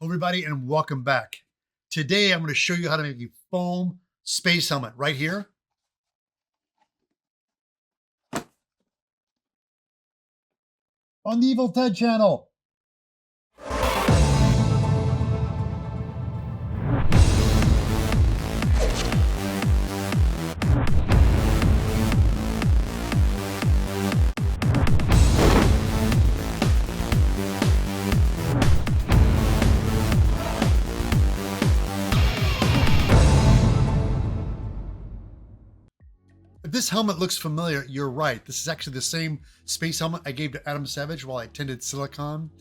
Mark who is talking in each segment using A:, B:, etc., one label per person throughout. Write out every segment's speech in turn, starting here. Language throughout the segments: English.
A: Hello everybody and welcome back. Today I'm going to show you how to make a foam space helmet right here. On the Evil Ted channel. If this helmet looks familiar, you're right. This is actually the same space helmet I gave to Adam Savage while I attended Silicon.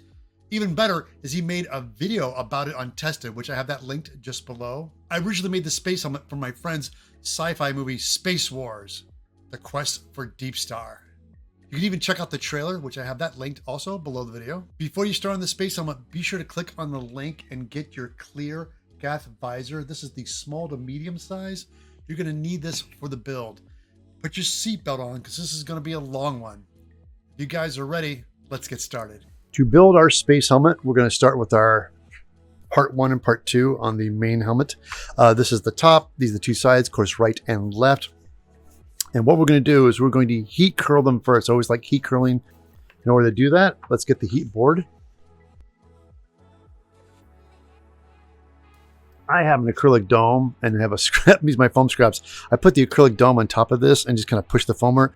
A: Even better is he made a video about it on Tested, which I have that linked just below. I originally made the space helmet for my friend's sci-fi movie Space Wars, The Quest for Deepstar. You can even check out the trailer, which I have that linked also below the video. Before you start on the space helmet, be sure to click on the link and get your clear Gap visor. This is the small to medium size. You're going to need this for the build. Put your seatbelt on because this is going to be a long one. You guys are ready. Let's get started. To build our space helmet, we're going to start with our part 1 and part 2 on the main helmet. This is the top. These are the two sides, of course, right and left. And what we're going to do is we're going to heat curl them first. I always like heat curling. In order to do that, let's get the heat board. I have an acrylic dome and have a scrap. These are my foam scraps. I put the acrylic dome on top of this and just kind of push the foamer.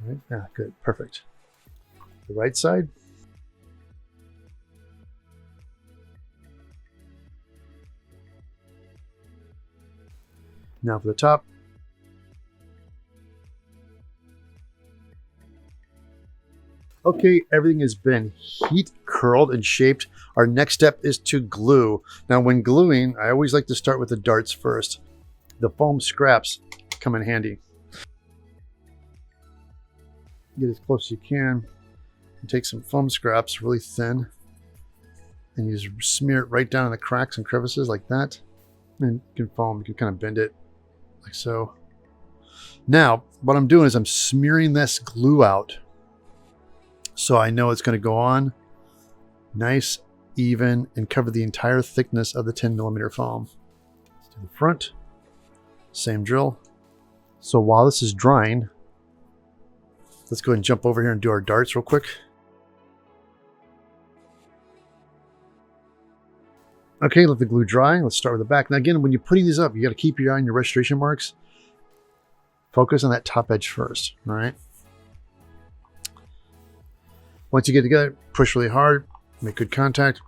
A: All right, yeah, good, perfect. The right side. Now for the top. Okay, everything has been heat curled and shaped. Our next step is to glue. Now when gluing, I always like to start with the darts first. The foam scraps come in handy. Get as close as you can. You take some foam scraps, really thin, and you just smear it right down in the cracks and crevices like that. And you can foam, you can kind of bend it like so. Now, what I'm doing is I'm smearing this glue out. So I know it's going to go on nice, even, and cover the entire thickness of the 10mm foam. Let's do the front. Same drill. So while this is drying, let's go ahead and jump over here and do our darts real quick. Okay, let the glue dry. Let's start with the back. Now again, when you're putting these up, you got to keep your eye on your registration marks. Focus on that top edge first, all right? Once you get together, push really hard, make good contact.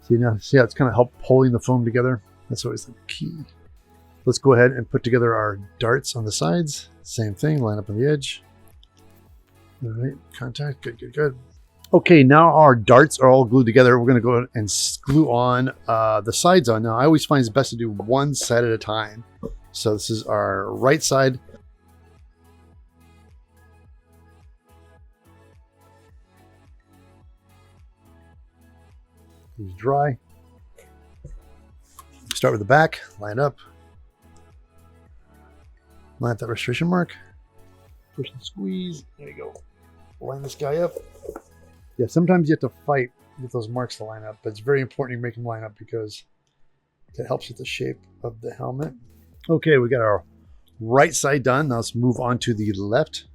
A: See now, see how it's kind of help pulling the foam together? That's always the key. Let's go ahead and put together our darts on the sides. Same thing, line up on the edge. All right, contact, good, good, good. Okay, now our darts are all glued together. We're gonna go ahead and glue on the sides on. Now, I always find it's best to do one side at a time. So this is our right side. These dry. Start with the back, line up. Line up that registration mark. Push and squeeze. There you go. Line this guy up. Yeah, sometimes you have to fight with those marks to line up, but it's very important you make them line up because it helps with the shape of the helmet. Okay, we got our right side done. Now let's move on to the left.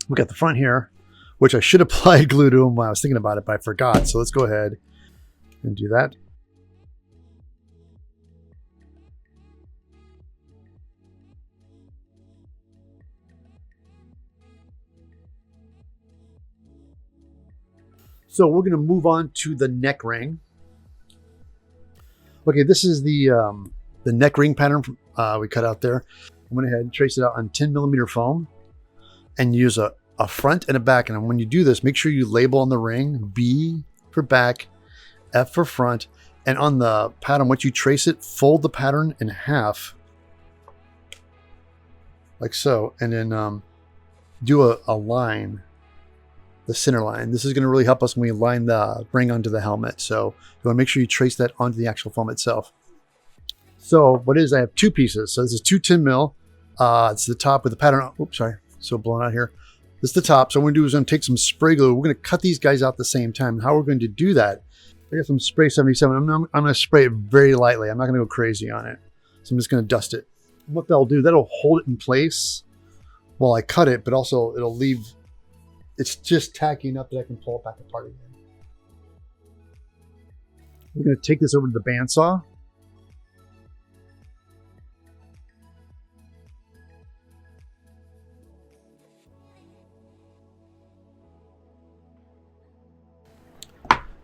A: We got the front here, which I should apply glue to them while I was thinking about it, but I forgot. So let's go ahead and do that. So we're going to move on to the neck ring. Okay, this is the neck ring pattern we cut out there. I went ahead and traced it out on 10mm foam. And use a front and a back. And when you do this, make sure you label on the ring B for back, F for front. And on the pattern, once you trace it, fold the pattern in half like so. And then do a line, the center line. This is going to really help us when we line the ring onto the helmet. So you want to make sure you trace that onto the actual foam itself. So what is, I have two pieces. So this is 2 10 mil. It's the top with the pattern. Oops, sorry, so blown out here. This is the top. So what we're going to do is I'm going to take some spray glue. We're going to cut these guys out at the same time. How we're going to do that, I got some spray 77. I'm going to spray it very lightly. I'm not going to go crazy on it. So I'm just going to dust it. What that'll do, that'll hold it in place while I cut it, but also it'll leave, it's just tacky enough that I can pull it back apart again. We're going to take this over to the bandsaw.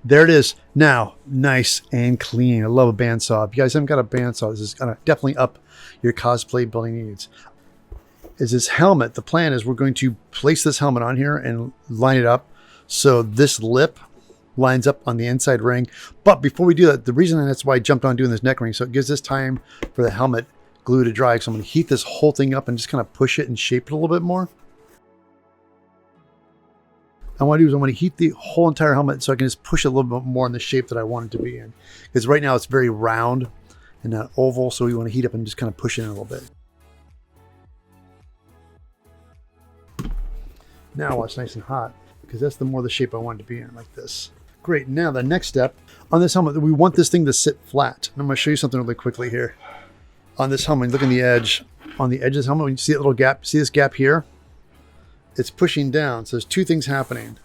A: There it is. Now, nice and clean. I love a bandsaw. If you guys haven't got a bandsaw, this is going to definitely up your cosplay building needs. Is this helmet. The plan is we're going to place this helmet on here and line it up so this lip lines up on the inside ring. But before we do that, the reason that's why I jumped on doing this neck ring, so it gives us time for the helmet glue to dry. So I'm going to heat this whole thing up and just kind of push it and shape it a little bit more. I want to do is I want to heat the whole entire helmet so I can just push it a little bit more in the shape that I want it to be in. Because right now it's very round and not oval, so we want to heat up and just kind of push it in a little bit. Now while it's nice and hot, because that's the more the shape I want it to be in, like this. Great, now the next step, on this helmet, we want this thing to sit flat. And I'm going to show you something really quickly here. On this helmet, look on the edge. On the edge of this helmet, when you see that little gap, see this gap here? It's pushing down. So there's two things happening.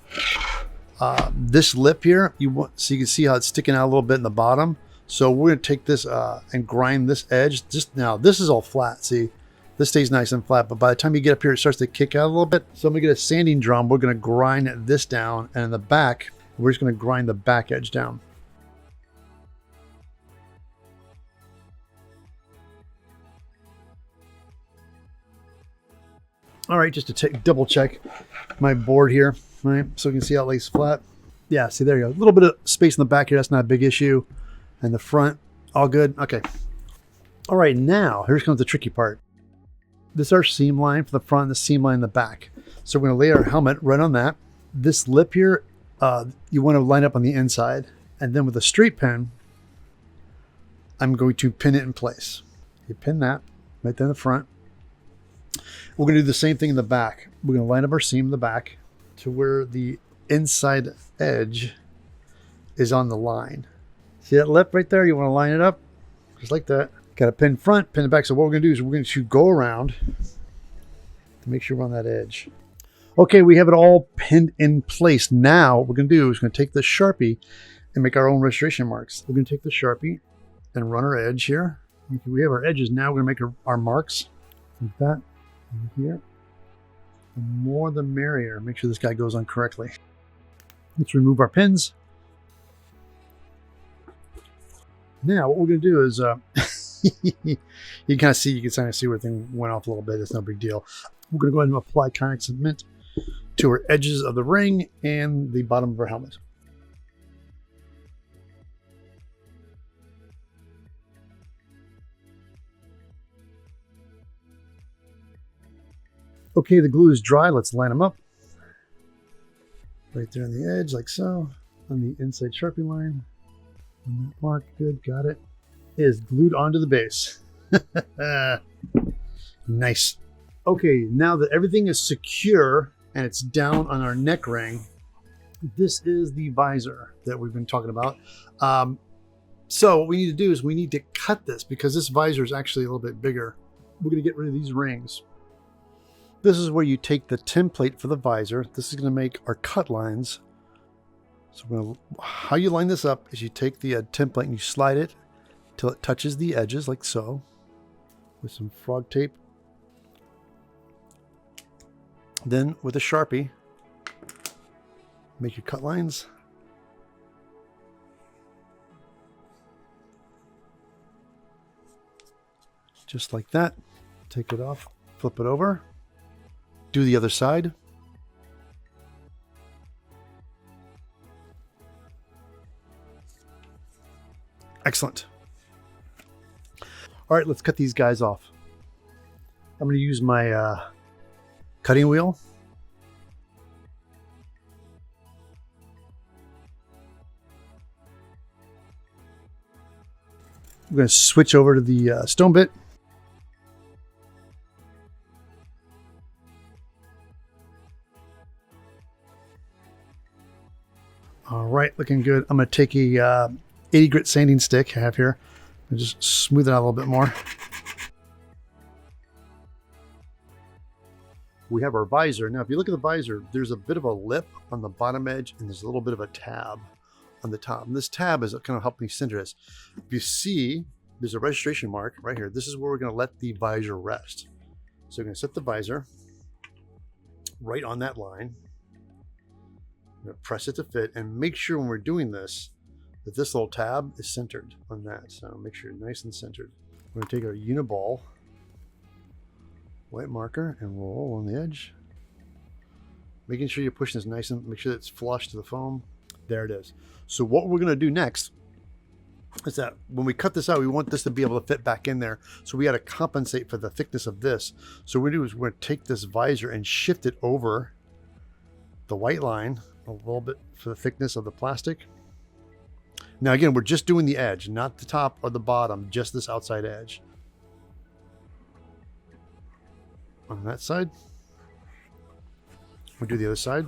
A: This lip here, so you can see how it's sticking out a little bit in the bottom. So we're going to take this and grind this edge. Just now, this is all flat. See, this stays nice and flat. But by the time you get up here, it starts to kick out a little bit. So I'm going to get a sanding drum. We're going to grind this down. And in the back, we're just going to grind the back edge down. All right, just to double check my board here, right? So you can see how it lays flat. Yeah, see, there you go. A little bit of space in the back here. That's not a big issue. And the front, all good. Okay. All right, now here comes the tricky part. This is our seam line for the front and the seam line in the back. So we're going to lay our helmet right on that. This lip here, you want to line up on the inside. And then with a straight pin, I'm going to pin it in place. You pin that right there in the front. We're going to do the same thing in the back. We're going to line up our seam in the back to where the inside edge is on the line. See that lip right there? You want to line it up just like that. Got a pin front, pin the back. So what we're going to do is we're going to go around to make sure we're on that edge. Okay, we have it all pinned in place. Now what we're going to do is we're going to take the Sharpie and make our own registration marks. We're going to take the Sharpie and run our edge here. Okay, we have our edges now. We're going to make our marks like that. Here, the more the merrier. Make sure this guy goes on correctly. Let's remove our pins. Now what we're going to do is you can kind of see, where everything went off a little bit. It's no big deal. We're going to go ahead and apply Connex cement to our edges of the ring and the bottom of our helmet. Okay, the glue is dry. Let's line them up. Right there on the edge, like so. On the inside Sharpie line. On that mark, good, got it. It is glued onto the base. Nice. Okay, now that everything is secure and it's down on our neck ring, this is the visor that we've been talking about. So what we need to do is we need to cut this because this visor is actually a little bit bigger. We're going to get rid of these rings. This is where you take the template for the visor. This is going to make our cut lines. So how you line this up is you take the template and you slide it till it touches the edges like so with some frog tape. Then with a Sharpie, make your cut lines. Just like that. Take it off, flip it over. Do the other side. Excellent. All right, let's cut these guys off. I'm going to use my cutting wheel We're going to switch over to the stone bit. All right, looking good. I'm going to take a 80 grit sanding stick I have here and just smooth it out a little bit more. We have our visor. Now, if you look at the visor, there's a bit of a lip on the bottom edge and there's a little bit of a tab on the top. And this tab is kind of helping me center this. If you see, there's a registration mark right here. This is where we're going to let the visor rest. So we're going to set the visor right on that line. I'm going to press it to fit and make sure when we're doing this that this little tab is centered on that. So make sure you're nice and centered. We're going to take our Uni-ball white marker and roll on the edge, making sure you're pushing this nice and make sure that it's flush to the foam. There it is. So what we're going to do next is that when we cut this out, we want this to be able to fit back in there. So we got to compensate for the thickness of this. So what we're going to do is we're going to take this visor and shift it over the white line a little bit for the thickness of the plastic. Now again, we're just doing the edge, not the top or the bottom, just this outside edge. On that side, we'll do the other side.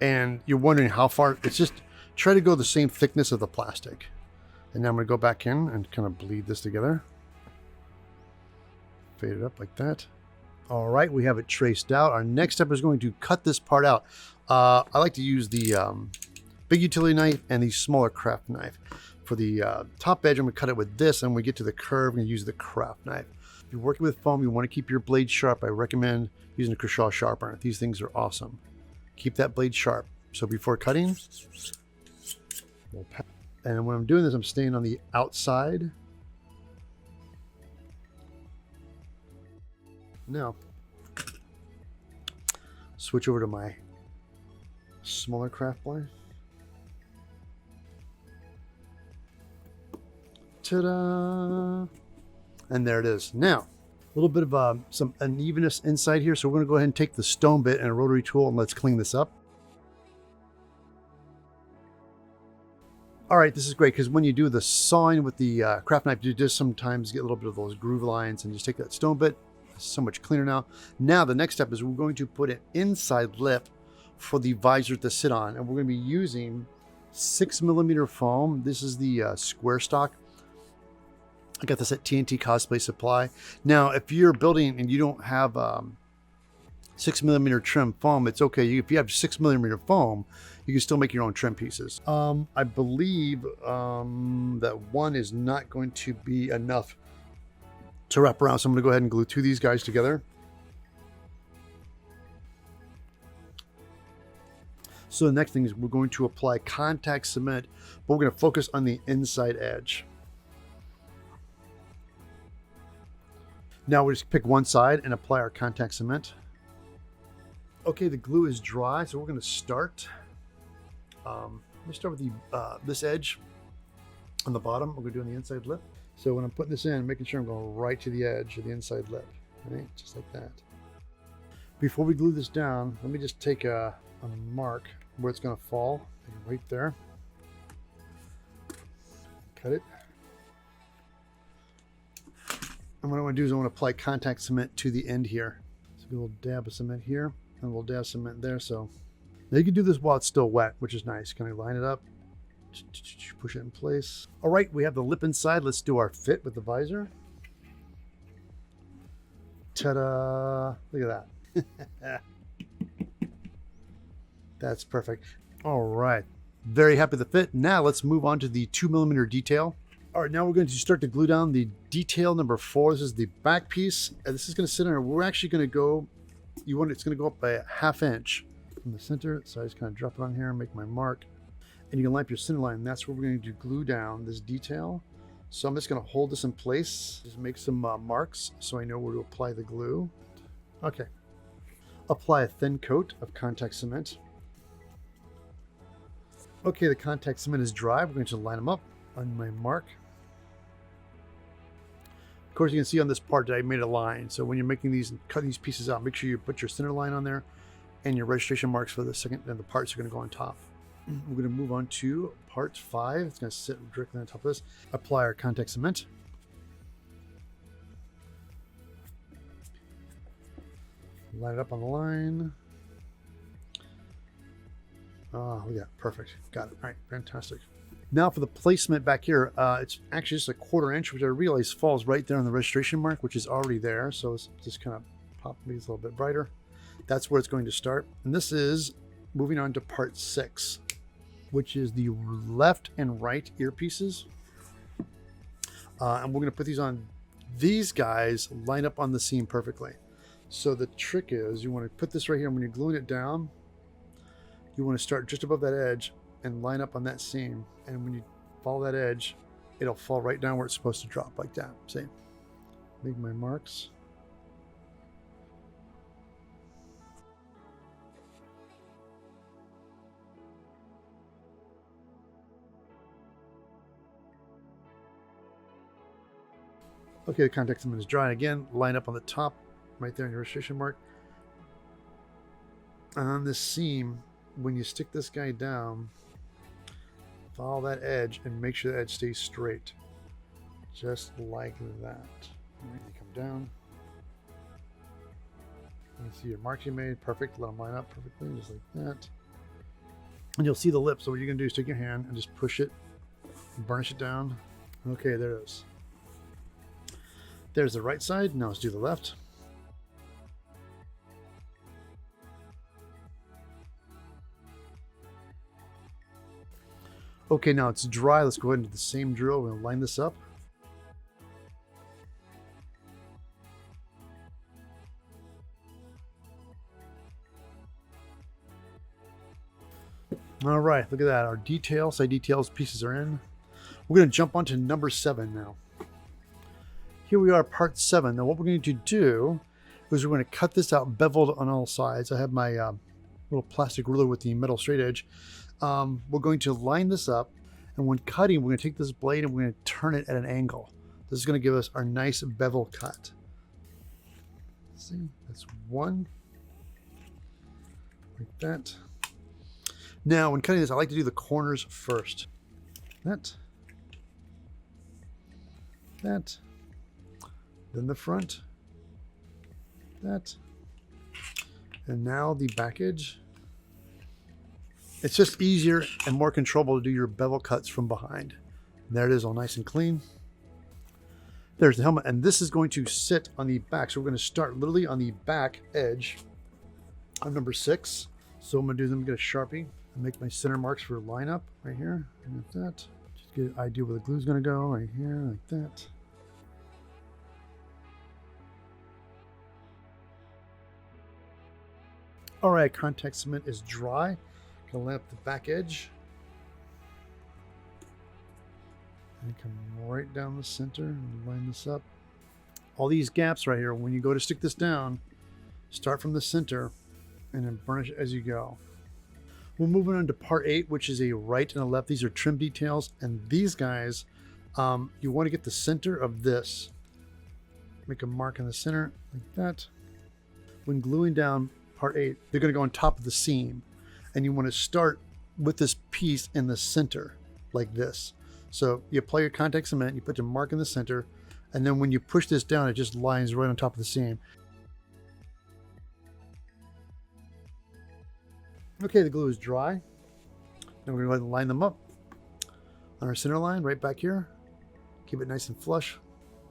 A: And you're wondering how far, it's just try to go the same thickness of the plastic. And now I'm going to go back in and kind of bleed this together. Fade it up like that. All right, we have it traced out. Our next step is going to cut this part out. I like to use the big utility knife and the smaller craft knife. For the top edge, I'm going to cut it with this, and when we get to the curve, I'm going to use the craft knife. If you're working with foam, you want to keep your blade sharp. I recommend using a Kershaw sharpener. These things are awesome. Keep that blade sharp. So before cutting, and when I'm doing this, I'm staying on the outside. Now, switch over to my smaller craft blade. Ta-da! And there it is. Now, a little bit of some unevenness inside here. So we're going to go ahead and take the stone bit and a rotary tool and let's clean this up. All right, this is great because when you do the sawing with the craft knife, you just sometimes get a little bit of those groove lines, and just take that stone bit. It's so much cleaner now. Now the next step is we're going to put an inside lip for the visor to sit on, and we're going to be using 6mm foam. This is the square stock. I got this at TNT Cosplay Supply. Now, if you're building and you don't have 6mm trim foam, it's okay. If you have 6mm foam, you can still make your own trim pieces. I believe that one is not going to be enough to wrap around. So I'm going to go ahead and glue two of these guys together. So the next thing is we're going to apply contact cement, but we're going to focus on the inside edge. Now we just pick one side and apply our contact cement. Okay, the glue is dry, so we're going to start. Let's start with the this edge on the bottom. We're going to do on the inside lip. So when I'm putting this in, making sure I'm going right to the edge of the inside lip, right? Just like that. Before we glue this down, let me just take a mark where it's going to fall, right there. Cut it. And what I want to do is I want to apply contact cement to the end here. So a little dab of cement here and a little dab of cement there. So now you can do this while it's still wet, which is nice. Kind of line it up, push it in place. All right, we have the lip inside. Let's do our fit with the visor. Ta-da! Look at that. That's perfect. All right, very happy with the fit. Now let's move on to the 2mm detail. All right, now we're going to start to glue down the detail number 4. This is the back piece. And this is going to sit on there. We're actually going to go, it's going to go up by a 1/2 inch from the center. So I just kind of drop it on here and make my mark. And you can line up your center line. And that's where we're going to glue down this detail. So I'm just going to hold this in place. Just make some marks so I know where to apply the glue. Okay. Apply a thin coat of contact cement. Okay, the contact cement is dry. We're going to line them up on my mark. Of course, you can see on this part that I made a line. So when you're making these and cutting these pieces out, make sure you put your center line on there and your registration marks for the second and the parts are going to go on top. We're going to move on to part 5. It's going to sit directly on top of this. Apply our contact cement. Line it up on the line. Oh, yeah, perfect. Got it. All right, fantastic. Now for the placement back here, it's actually just a 1/4 inch, which I realize falls right there on the registration mark, which is already there. So it's just kind of pop these a little bit brighter. That's where it's going to start. And this is moving on to part 6, which is the left and right earpieces. And we're going to put these on. These guys line up on the seam perfectly. So the trick is you want to put this right here, and when you're gluing it down, you want to start just above that edge and line up on that seam. And when you follow that edge, it'll fall right down where it's supposed to drop, like that. See? Make my marks. Okay, the contact cement is dry. Again, line up on the top, right there in your registration mark. And on this seam, when you stick this guy down, follow that edge and make sure the edge stays straight. Just like that. You come down. You see your marks you made. Perfect. Let them line up perfectly, just like that. And you'll see the lip. So what you're going to do is take your hand and just push it, burnish it down. Okay, there it is. There's the right side. Now let's do the left. Okay, now it's dry. Let's go ahead and do the same drill. We're going to line this up. All right, look at that. Our side details pieces are in. We're going to jump on to number 7 now. Here we are, part 7. Now what we're going to do is we're going to cut this out beveled on all sides. I have my little plastic ruler with the metal straight edge. We're going to line this up, and when cutting, we're going to take this blade and we're going to turn it at an angle. This is going to give us our nice bevel cut. Let's see, that's 1, like that. Now, when cutting this, I like to do the corners first. That, then the front, that, and now the back edge. It's just easier and more controllable to do your bevel cuts from behind. And there it is, all nice and clean. There's the helmet, and this is going to sit on the back. So we're going to start literally on the back edge of number 6. So I'm going to do them, get a Sharpie and make my center marks for line up right here, like that. Just get an idea where the glue is going to go right here, like that. All right, contact cement is dry. Gonna line up the back edge. And come right down the center and line this up. All these gaps right here, when you go to stick this down, start from the center and then burnish it as you go. We're moving on to part 8, which is a right and a left. These are trim details, and these guys, you want to get the center of this. Make a mark in the center like that. When gluing down part 8, they're going to go on top of the seam, and you want to start with this piece in the center like this. So you apply your contact cement, you put your mark in the center, and then when you push this down, it just lines right on top of the seam. Okay, the glue is dry. Now we're going to go ahead and line them up on our center line right back here. Keep it nice and flush.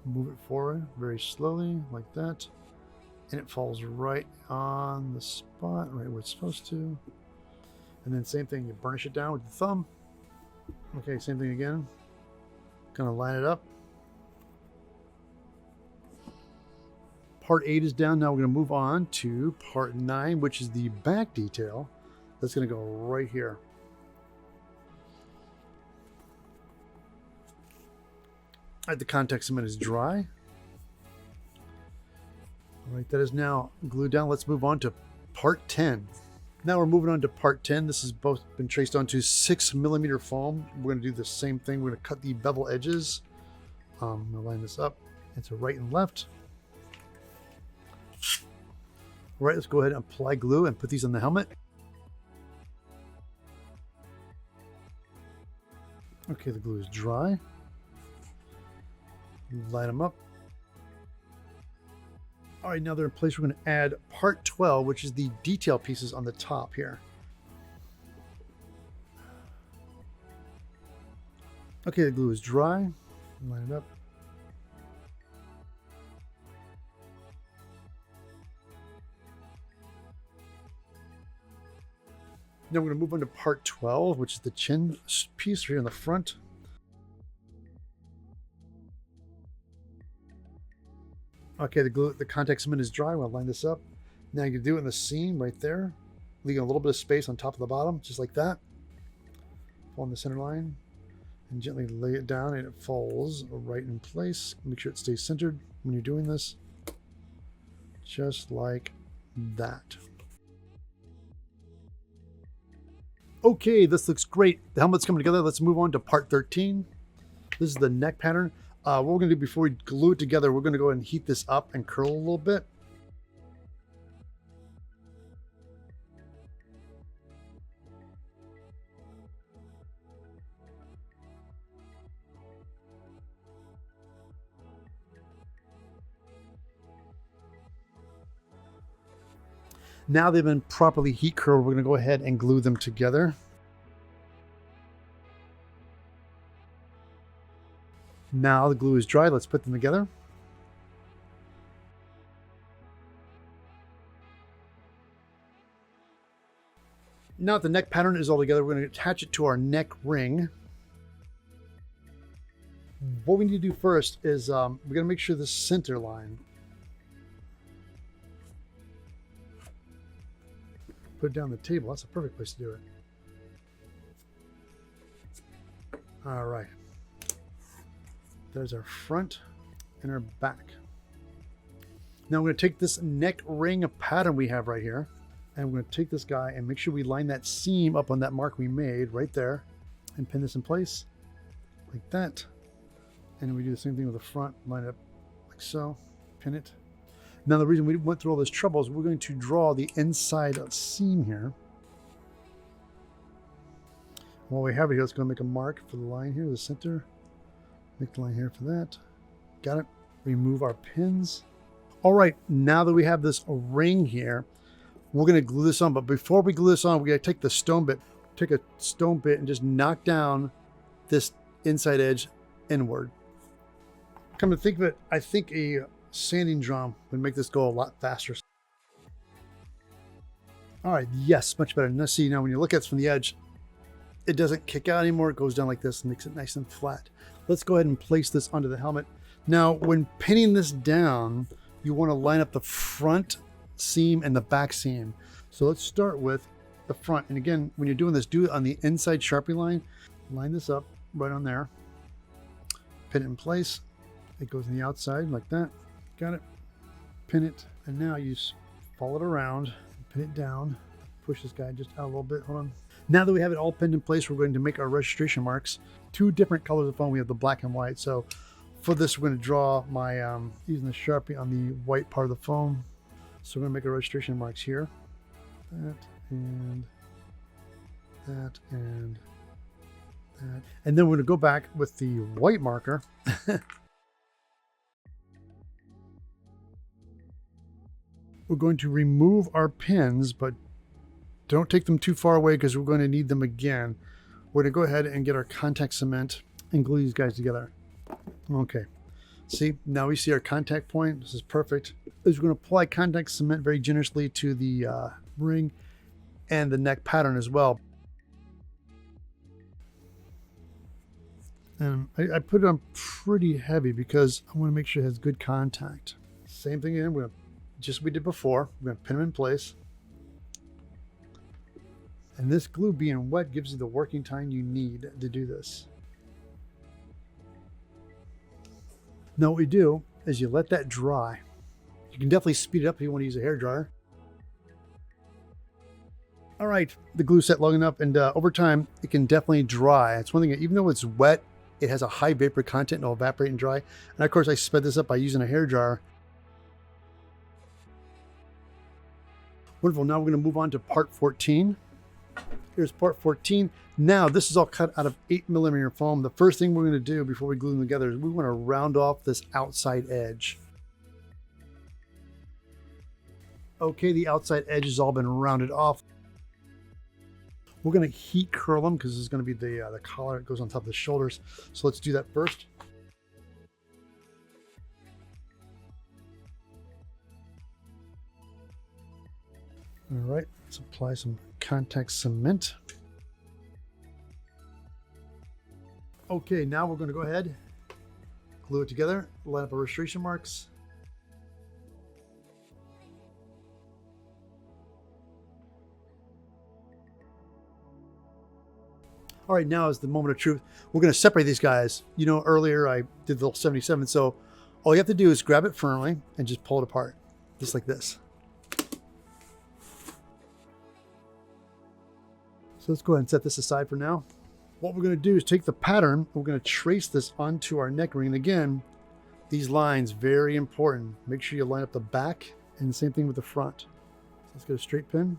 A: Move it forward very slowly like that. And it falls right on the spot, right where it's supposed to. And then same thing, you burnish it down with the thumb. Okay, same thing again. Gonna line it up. Part 8 is down. Now we're gonna move on to part 9, which is the back detail. That's gonna go right here. All right, the contact cement is dry. All right, that is now glued down. Let's move on to part 10. Now we're moving on to part 10. This has both been traced onto 6mm foam. We're going to do the same thing. We're going to cut the bevel edges. I'm going to line this up into right and left. All right, let's go ahead and apply glue and put these on the helmet. Okay, the glue is dry. Line them up. All right, now they're in place. We're going to add part 12, which is the detail pieces on the top here. Okay, the glue is dry. Line it up. Now we're going to move on to part 12, which is the chin piece here in the front. Okay, the contact cement is dry. We'll line this up. Now you can do it in the seam right there, leaving a little bit of space on top of the bottom, just like that. Pull on the center line and gently lay it down, and it falls right in place. Make sure it stays centered when you're doing this, just like that. Okay, this looks great. The helmet's coming together. Let's move on to part 13. This is the neck pattern. What we're going to do before we glue it together, we're going to go ahead and heat this up and curl a little bit. Now they've been properly heat curled, we're going to go ahead and glue them together. Now the glue is dry. Let's put them together. Now that the neck pattern is all together, we're going to attach it to our neck ring. What we need to do first is we're going to make sure the center line. Put it down the table. That's a perfect place to do it. All right. There's our front and our back. Now I'm going to take this neck ring pattern we have right here, and I'm going to take this guy and make sure we line that seam up on that mark we made right there, and pin this in place like that. And then we do the same thing with the front. Line it up like so. Pin it. Now the reason we went through all this trouble is we're going to draw the inside seam here. While we have it here, let's go make a mark for the line here, the center. Make the line here for that. Got it. Remove our pins. All right, now that we have this ring here, we're going to glue this on. But before we glue this on, we got to take the stone bit. Take a stone bit and just knock down this inside edge inward. Come to think of it, I think a sanding drum would make this go a lot faster. All right, yes, much better. Now see, now when you look at it from the edge, it doesn't kick out anymore. It goes down like this and makes it nice and flat. Let's go ahead and place this onto the helmet. Now, when pinning this down, you want to line up the front seam and the back seam. So let's start with the front. And again, when you're doing this, do it on the inside Sharpie line. Line this up right on there. Pin it in place. It goes on the outside like that. Got it. Pin it. And now you follow it around, pin it down. Push this guy just out a little bit. Hold on. Now that we have it all pinned in place, we're going to make our registration marks. Two different colors of foam. We have the black and white. So for this, we're going to draw my, using the Sharpie on the white part of the foam. So we're going to make our registration marks here. That and that and that. And then we're going to go back with the white marker. We're going to remove our pins, but don't take them too far away because we're going to need them again. We're going to go ahead and get our contact cement and glue these guys together. Okay. See, now we see our contact point. This is perfect. We're going to apply contact cement very generously to the ring and the neck pattern as well. And I put it on pretty heavy because I want to make sure it has good contact. Same thing again. We're going to, just as we did before, we're going to pin them in place. And this glue being wet gives you the working time you need to do this. Now what we do is you let that dry. You can definitely speed it up if you want to use a hairdryer. All right, the glue set long enough, and over time it can definitely dry. It's one thing, even though it's wet, it has a high vapor content and it'll evaporate and dry. And of course I sped this up by using a hairdryer. Wonderful, now we're going to move on to part 14. Here's part 14. Now this is all cut out of 8mm foam. The first thing we're going to do before we glue them together is we want to round off this outside edge. Okay, the outside edge has all been rounded off. We're going to heat curl them because this is going to be the collar that goes on top of the shoulders. So let's do that first. All right, let's apply some contact cement. Okay, now we're going to go ahead, glue it together, line up our registration marks. All right, now is the moment of truth. We're going to separate these guys. You know, earlier I did the little 77, so all you have to do is grab it firmly and just pull it apart, just like this. So let's go ahead and set this aside for now. What we're going to do is take the pattern, we're going to trace this onto our neck ring. And again, these lines, very important. Make sure you line up the back, and the same thing with the front. So let's get a straight pin.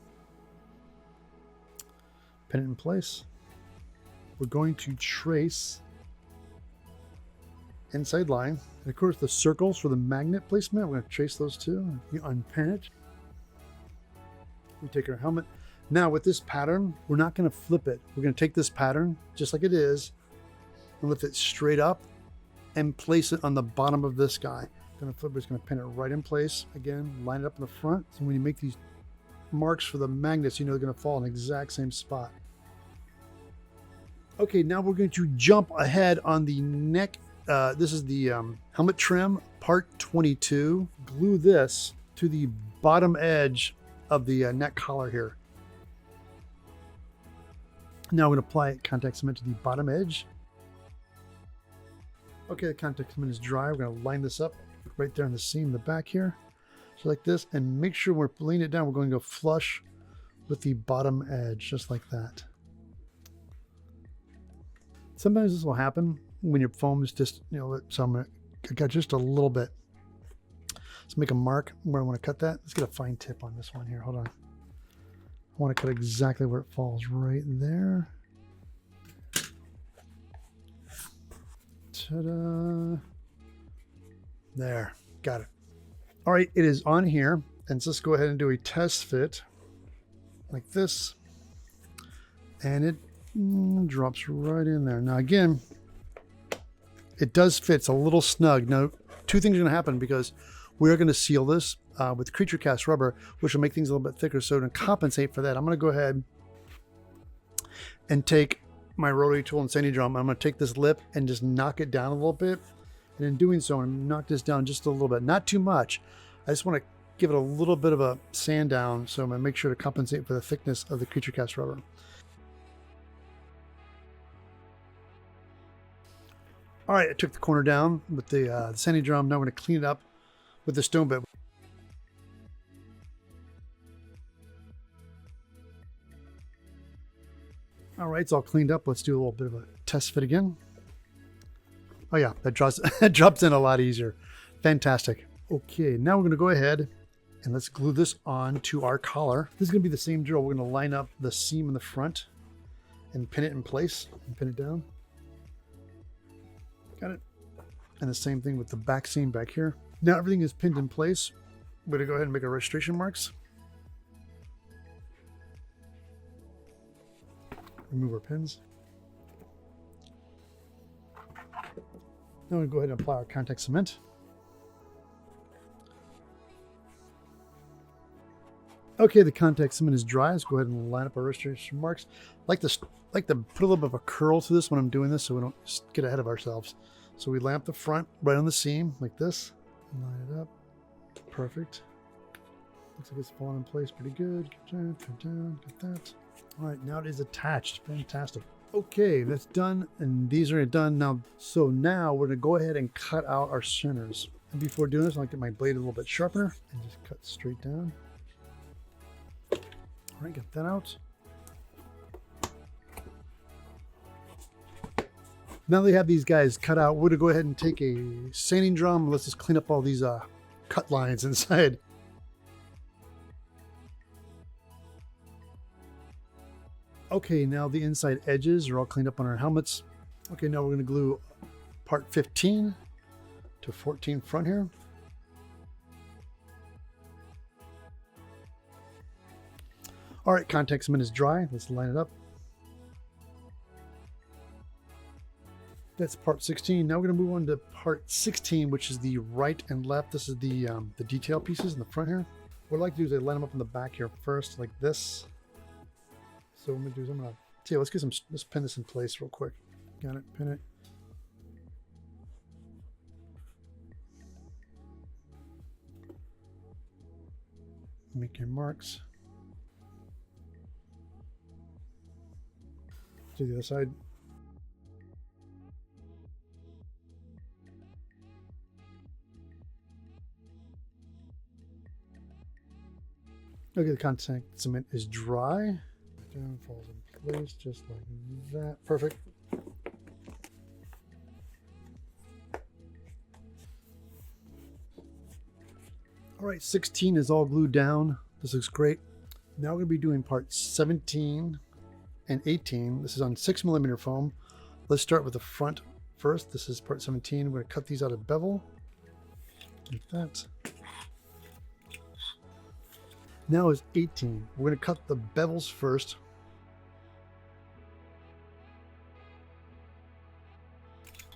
A: Pin it in place. We're going to trace inside line. And of course, the circles for the magnet placement, we're going to trace those too. You unpin it. We take our helmet. Now with this pattern, we're not going to flip it. We're going to take this pattern just like it is and lift it straight up and place it on the bottom of this guy. Going to flip it, it's going to pin it right in place. Again, line it up in the front. So when you make these marks for the magnets, you know they're going to fall in the exact same spot. Okay, now we're going to jump ahead on the neck. This is the helmet trim, part 22. Glue this to the bottom edge of the neck collar here. Now we're going to apply contact cement to the bottom edge. Okay, the contact cement is dry. We're going to line this up right there in the seam in the back here. So like this, and make sure we're laying it down. We're going to go flush with the bottom edge, just like that. Sometimes this will happen when your foam is just, you know, so I'm going to cut just a little bit. Let's make a mark where I want to cut that. Let's get a fine tip on this one here. Hold on. I want to cut exactly where it falls, right there. Ta-da. There, got it. All right, it is on here. And so let's go ahead and do a test fit like this. And it drops right in there. Now again, it does fit. It's a little snug. Now, two things are going to happen because we're going to seal this with creature cast rubber, which will make things a little bit thicker. So to compensate for that, I'm going to go ahead and take my rotary tool and sanding drum. I'm going to take this lip and just knock it down a little bit. And in doing so, I'm going to knock this down just a little bit, not too much. I just want to give it a little bit of a sand down. So I'm going to make sure to compensate for the thickness of the creature cast rubber. All right, I took the corner down with the sanding drum. Now I'm going to clean it up with the stone bit. All right, it's all cleaned up. Let's do a little bit of a test fit again. Oh yeah, that drops in a lot easier. Fantastic. Okay, now we're going to go ahead and let's glue this on to our collar. This is going to be the same drill. We're going to line up the seam in the front and pin it in place and pin it down. Got it. And the same thing with the back seam back here. Now everything is pinned in place. We're going to go ahead and make our registration marks. Remove our pins. Now we're going to go ahead and apply our contact cement. Okay, the contact cement is dry. Let's go ahead and line up our registration marks. I like to put a little bit of a curl to this when I'm doing this so we don't just get ahead of ourselves. So we line up the front right on the seam like this. And line it up. Perfect. Looks like it's falling in place pretty good. Get down, get that. All right, now it is attached. Fantastic. Okay, that's done, and these are done now. So now we're gonna go ahead and cut out our centers. And before doing this, I'll get my blade a little bit sharpener and just cut straight down. All right, get that out. Now they have these guys cut out, we're gonna go ahead and take a sanding drum. Let's just clean up all these cut lines inside. Okay, now the inside edges are all cleaned up on our helmets. Okay, now we're going to glue part 15 to 14 front here. All right, contact cement is dry. Let's line it up. That's part 16. Now we're going to move on to part 16, which is the right and left. This is the detail pieces in the front here. What I'd like to do is I line them up in the back here first, like this. So what I'm going to do is I'm going to let's pin this in place real quick. Got it, pin it. Make your marks. Do the other side. Okay, the contact cement is dry. Down, falls in place just like that. Perfect. All right, 16 is all glued down. This looks great. Now we're going to be doing parts 17 and 18. This is on 6mm foam. Let's start with the front first. This is part 17. We're going to cut these out of bevel like that. Now is 18. We're going to cut the bevels first.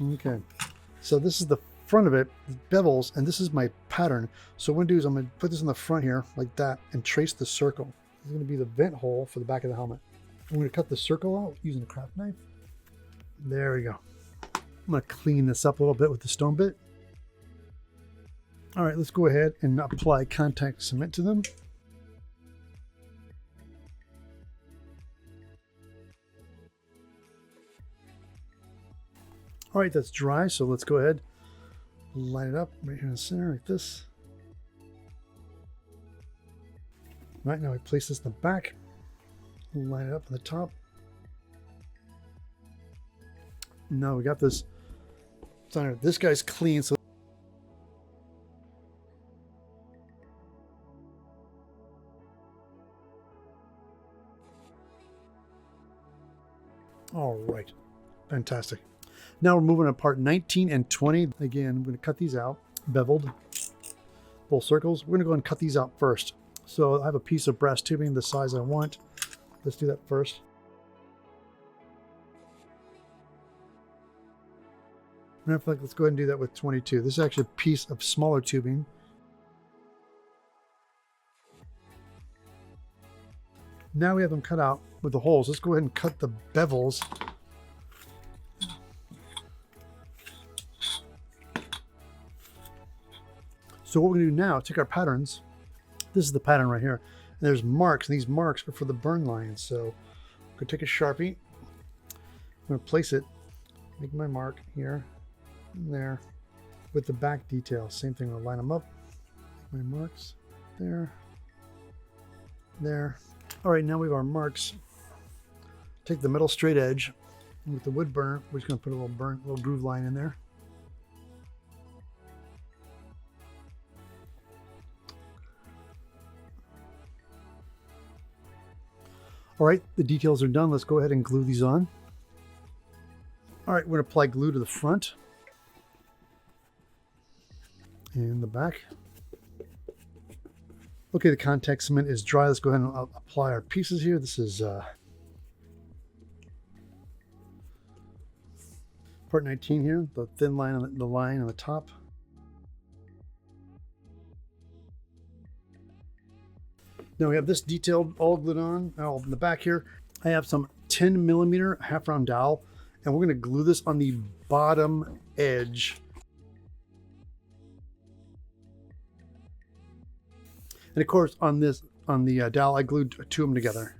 A: Okay, so this is the front of it, the bevels, and this is my pattern. So what I'm going to do is I'm going to put this in the front here like that and trace the circle. This is going to be the vent hole for the back of the helmet. I'm going to cut the circle out using a craft knife. There we go. I'm going to clean this up a little bit with the stone bit. All right, let's go ahead and apply contact cement to them. All right, that's dry, so let's go ahead, line it up right here in the center like this. Right, now I place this in the back, line it up on the top. Now we got this center. This guy's clean, so all right, fantastic. Now we're moving to part 19 and 20. Again, I'm going to cut these out, beveled, full circles. We're going to go and cut these out first. So I have a piece of brass tubing the size I want. Let's do that first. Matter of fact, let's go ahead and do that with 22. This is actually a piece of smaller tubing. Now we have them cut out with the holes. Let's go ahead and cut the bevels. So what we're going to do now, take our patterns. This is the pattern right here. And there's marks, and these marks are for the burn lines. So I'm going to take a Sharpie. I'm going to place it, make my mark here and there with the back detail. Same thing, I'll line them up. Make my marks there, there. All right, now we have our marks. Take the middle straight edge, and with the wood burner, we're just going to put a little groove line in there. All right, the details are done. Let's go ahead and glue these on. All right, we're going to apply glue to the front and the back. Okay, the contact cement is dry. Let's go ahead and apply our pieces here. This is part 19 here, the thin line on the line on the top. Now we have this detailed all glued on. Now in the back here, I have some 10mm half round dowel, and we're going to glue this on the bottom edge. And of course, on the dowel, I glued two of them together.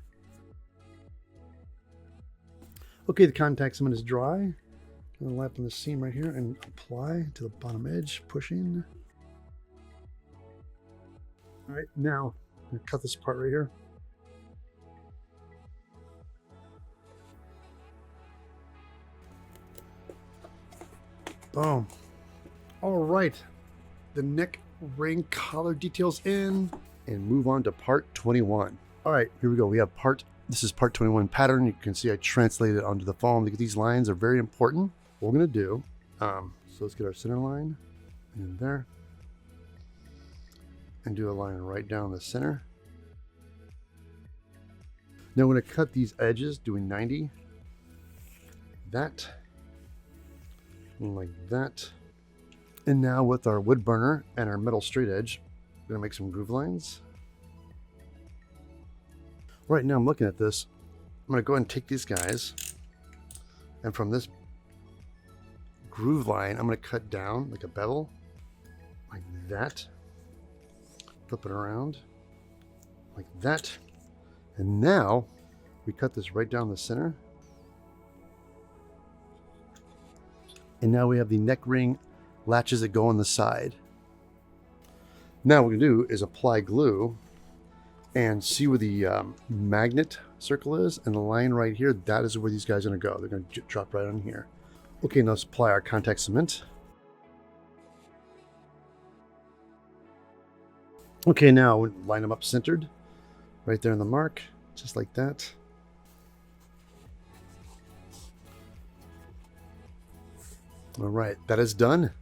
A: Okay, the contact cement is dry. I'm going to lap on the seam right here and apply to the bottom edge, pushing. All right, now I'm going to cut this part right here. Boom. All right, the neck ring collar details in, and move on to part 21. All right, here we go. We have part This is part 21 pattern. You can see I translated it onto the foam because these lines are very important. What we're going to do, so let's get our center line in there and do a line right down the center. Now I'm going to cut these edges doing 90, that, like that. And now with our wood burner and our metal straight edge, we're going to make some groove lines. Right now I'm looking at this. I'm going to go ahead and take these guys, and from this groove line, I'm going to cut down like a bevel, like that. Flip it around, like that. And now we cut this right down the center. And now we have the neck ring latches that go on the side. Now what we're going to do is apply glue and see where the magnet circle is, and the line right here, that is where these guys are going to go. They're going to drop right on here. Okay, now let's apply our contact cement. Okay, now line them up centered, right there in the mark, just like that. All right, that is done.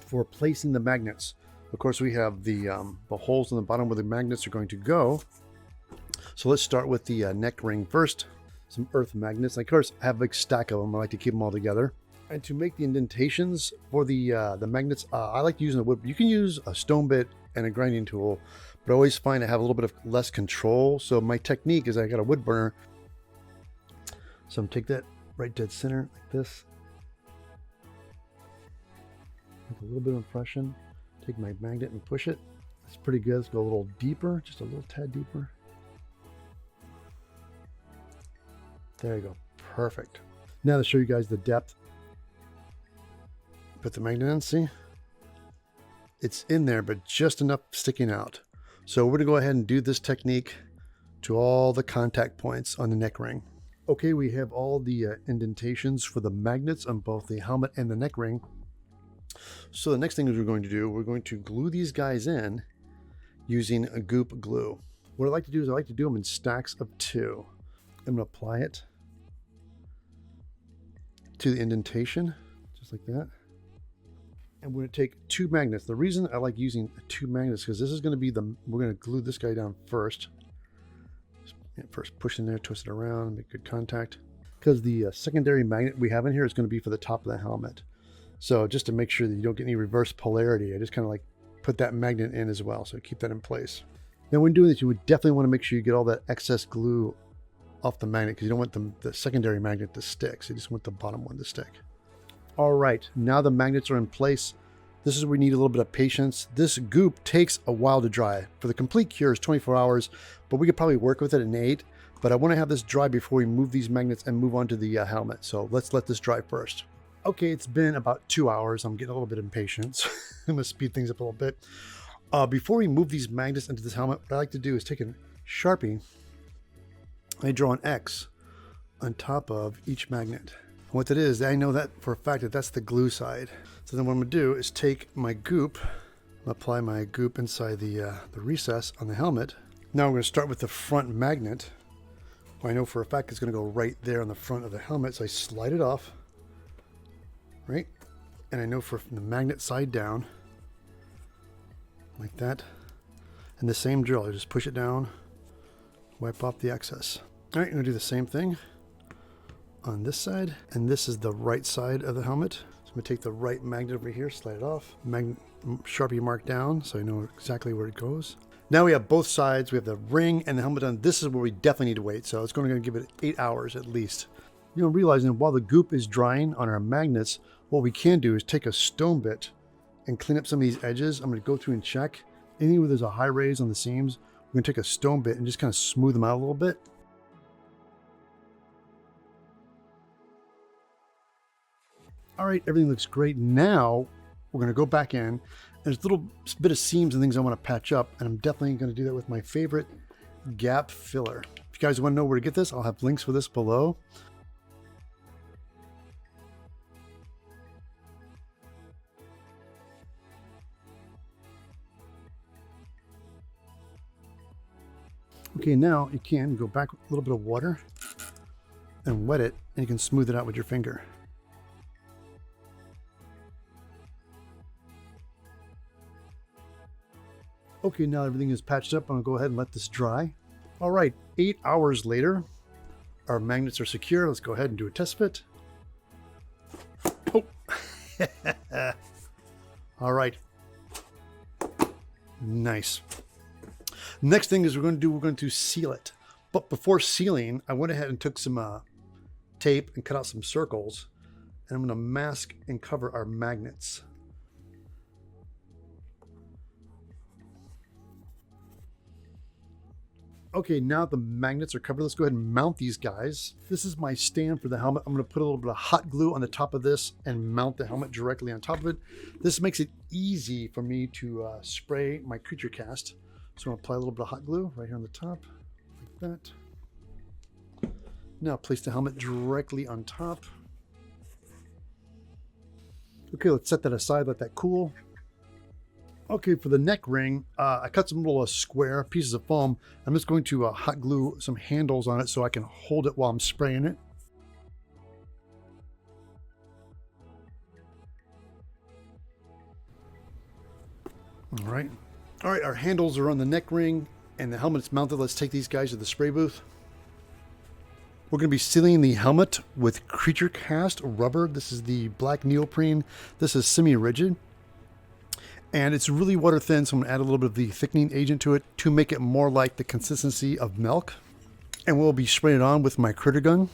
A: For placing the magnets, of course, we have the holes on the bottom where the magnets are going to go. So let's start with the neck ring first. Some earth magnets. Of course, I have a big stack of them. I like to keep them all together. And to make the indentations for the magnets, I like using a wood. You can use a stone bit and a grinding tool, but I always find I have a little bit of less control. So my technique is I got a wood burner. So I'm take that right dead center like this. Make a little bit of impression. Take my magnet and push it. That's pretty good. Let's go a little deeper, just a little tad deeper. There you go. Perfect. Now to show you guys the depth. Put the magnet in, see? It's in there, but just enough sticking out. So we're going to go ahead and do this technique to all the contact points on the neck ring. Okay, we have all the indentations for the magnets on both the helmet and the neck ring. So the next thing is we're going to glue these guys in using a goop glue. What I like to do is I like to do them in stacks of 2. I'm going to apply it to the indentation, just like that. And we're going to take 2 magnets. The reason I like using 2 magnets, because this is going to be we're going to glue this guy down first. First push in there, twist it around, make good contact. Because the secondary magnet we have in here is going to be for the top of the helmet. So just to make sure that you don't get any reverse polarity, I just kind of like put that magnet in as well. So keep that in place. Now when doing this, you would definitely want to make sure you get all that excess glue off the magnet, because you don't want the secondary magnet to stick. So you just want the bottom one to stick. All right, now the magnets are in place. This is where we need a little bit of patience. This goop takes a while to dry. For the complete cure is 24 hours, but we could probably work with it in 8. But I want to have this dry before we move these magnets and move on to the helmet. So let's let this dry first. Okay, it's been about 2 hours. I'm getting a little bit impatient. I'm gonna speed things up a little bit. Before we move these magnets into this helmet, what I like to do is take a Sharpie. I draw an X on top of each magnet. What that is, I know that for a fact that that's the glue side. So then what I'm gonna do is take my goop, apply my goop inside the recess on the helmet. Now I'm gonna start with the front magnet. I know for a fact it's gonna go right there on the front of the helmet, so I slide it off, right? And I know for the magnet side down, like that. And the same drill, I just push it down, wipe off the excess. All right, I'm gonna do the same thing on this side, and this is the right side of the helmet. So I'm gonna take the right magnet over here, slide it off, Sharpie mark down so I know exactly where it goes. Now we have both sides, we have the ring and the helmet done. This is where we definitely need to wait, so it's going to give it 8 hours at least. You know, realizing while the goop is drying on our magnets, what we can do is take a stone bit and clean up some of these edges. I'm going to go through and check. Anywhere there's a high raise on the seams, we're going to take a stone bit and just kind of smooth them out a little bit. All right, everything looks great. Now we're going to go back in, and there's a little bit of seams and things I want to patch up, and I'm definitely going to do that with my favorite gap filler. If you guys want to know where to get this, I'll have links for this below. Okay, now you can go back with a little bit of water and wet it, and you can smooth it out with your finger. Okay, now everything is patched up. I'm gonna go ahead and let this dry. All right, 8 hours later, our magnets are secure. Let's go ahead and do a test fit. Oh, all right, nice. Next thing is we're going to seal it. But before sealing, I went ahead and took some tape and cut out some circles, and I'm going to mask and cover our magnets. Okay, now the magnets are covered. Let's go ahead and mount these guys. This is my stand for the helmet. I'm going to put a little bit of hot glue on the top of this and mount the helmet directly on top of it. This makes it easy for me to spray my creature cast. So I'm going to apply a little bit of hot glue right here on the top, like that. Now place the helmet directly on top. Okay, let's set that aside, let that cool. Okay, for the neck ring, I cut some little square pieces of foam. I'm just going to hot glue some handles on it so I can hold it while I'm spraying it. All right, our handles are on the neck ring and the helmet's mounted. Let's take these guys to the spray booth. We're going to be sealing the helmet with creature cast rubber. This is the black neoprene. This is semi-rigid. And it's really water thin, so I'm going to add a little bit of the thickening agent to it to make it more like the consistency of milk. And we'll be spraying it on with my critter gun.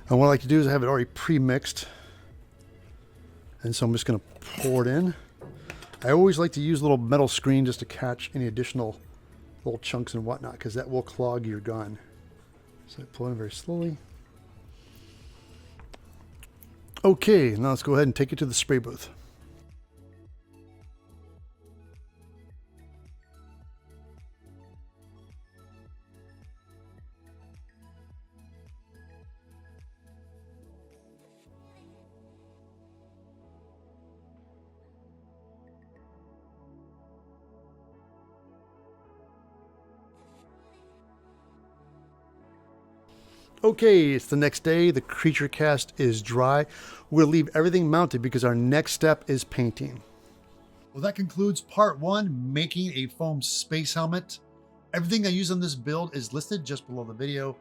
A: And what I like to do is I have it already pre-mixed. And so I'm just going to pour it in. I always like to use a little metal screen just to catch any additional little chunks and whatnot, because that will clog your gun. So I pull in very slowly. Okay, now let's go ahead and take it to the spray booth. Okay, it's the next day. The creature cast is dry. We'll leave everything mounted because our next step is painting. Well, that concludes part one, making a foam space helmet. Everything I use on this build is listed just below the video.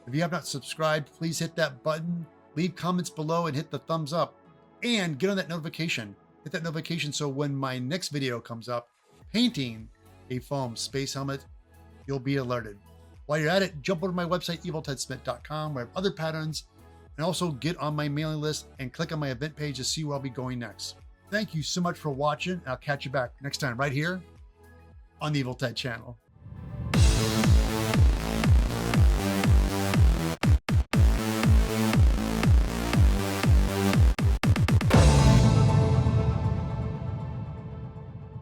A: If you have not subscribed, please hit that button, leave comments below and hit the thumbs up, and get on that notification. Hit that notification so when my next video comes up, painting a foam space helmet, you'll be alerted. While you're at it, jump over to my website, eviltedsmith.com, where I have other patterns, and also get on my mailing list and click on my event page to see where I'll be going next. Thank you so much for watching. I'll catch you back next time right here on the Evil Ted channel.